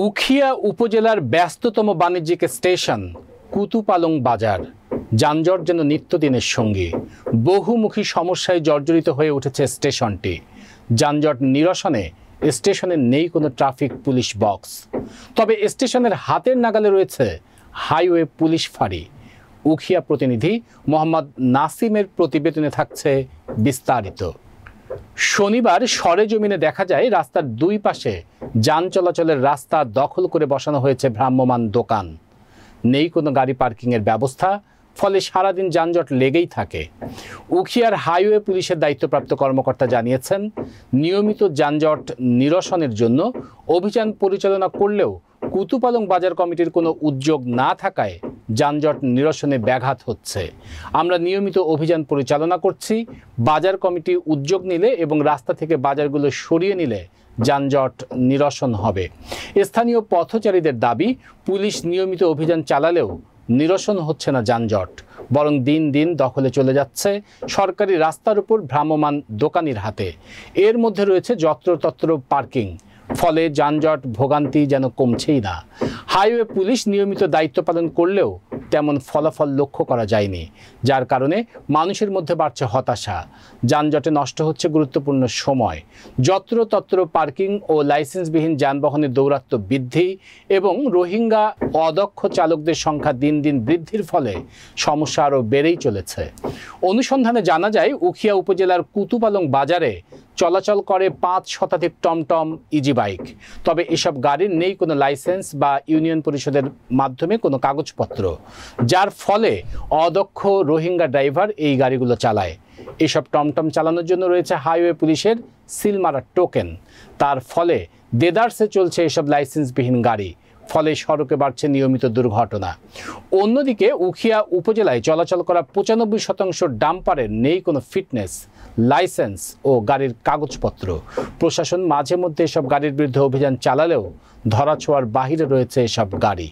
উখিয়া উপজেলার ব্যস্ততম বাণিজ্যিক স্টেশন কুতুপালং বাজার যানজট যেন নিত্যদিনের সঙ্গী। বহুমুখী সমস্যায় জর্জরিত হয়ে উঠেছে স্টেশনটি। যানজট নিরসনে স্টেশনে নেই কোনো ট্রাফিক পুলিশ বক্স, তবে স্টেশনের হাতের নাগালে রয়েছে হাইওয়ে পুলিশ ফাঁড়ি। উখিয়া প্রতিনিধি মোহাম্মদ নাসিমের প্রতিবেদনে থাকছে বিস্তারিত। শনিবার সরেজমিনে দেখা যায় রাস্তার দুই পাশে যান চলাচলের রাস্তা দখল করে বসানো হয়েছে ভ্রাম্যমাণ দোকান। নেই কোনো গাড়ি পার্কিংয়ের ব্যবস্থা, ফলে সারাদিন যানজট লেগেই থাকে। উখিয়ার হাইওয়ে পুলিশের দায়িত্বপ্রাপ্ত কর্মকর্তা জানিয়েছেন, নিয়মিত যানজট নিরসনের জন্য অভিযান পরিচালনা করলেও কুতুপালং বাজার কমিটির কোনো উদ্যোগ না থাকায় যানজট নিরসনে ব্যাঘাত হচ্ছে। আমরা নিয়মিত অভিযান পরিচালনা করছি। বাজার কমিটি উদ্যোগ নিলে এবং রাস্তা থেকে বাজারগুলো সরিয়ে নিলে যানজট নিরসন হবে। স্থানীয় পথচারীদের দাবি, পুলিশ নিয়মিত অভিযান চালালেও নিরসন হচ্ছে না যানজট, বরং দিন দিন দখলে চলে যাচ্ছে সরকারি রাস্তার উপর ভ্রাম্যমাণ দোকানির হাতে। এর মধ্যে রয়েছে যত্রতত্র পার্কিং, ফলে যানজট ভোগান্তি যেন কমছেই না। হাইওয়ে পুলিশ নিয়মিত দায়িত্ব পালন করলেও তেমন ফলাফল লক্ষ্য করা যায়নি, যার কারণে মানুষের মধ্যে বাড়ছে হতাশা। যানজটে নষ্ট হচ্ছে গুরুত্বপূর্ণ সময়। যত্রতত্র পার্কিং ও লাইসেন্সবিহীন যানবাহনের দৌরাত্ম্য বৃদ্ধি এবং রোহিঙ্গা অদক্ষ চালকদের সংখ্যা দিন দিন বৃদ্ধির ফলে সমস্যা আরও বেড়েই চলেছে। অনুসন্ধানে জানা যায়, উখিয়া উপজেলার কুতুপালং বাজারে চলাচল করে 5 শতাধিক টমটম, ইজি বাইক। তবে এসব গাড়ির নেই কোনো লাইসেন্স বা ইউনিয়ন পরিষদের মাধ্যমে কোনো কাগজপত্র, যার ফলে অদক্ষ রোহিঙ্গা ড্রাইভার এই গাড়িগুলো চালায়। এসব টমটম চালানোর জন্য রয়েছে হাইওয়ে পুলিশের সিলমারা টোকেন। তার ফলে দেদারসে চলছে এসব লাইসেন্সবিহীন গাড়ি, ফলে সড়কে বাড়ছে নিয়মিত দুর্ঘটনা। অন্যদিকে উখিয়া উপজেলায় চলাচল করা 95% ডাম্পারের নেই কোনো ফিটনেস, লাইসেন্স ও গাড়ির কাগজপত্র। প্রশাসন মাঝে মধ্যে এসব গাড়ির বিরুদ্ধে অভিযান চালালেও ধরাছোঁয়ার বাহিরে রয়েছে এসব গাড়ি।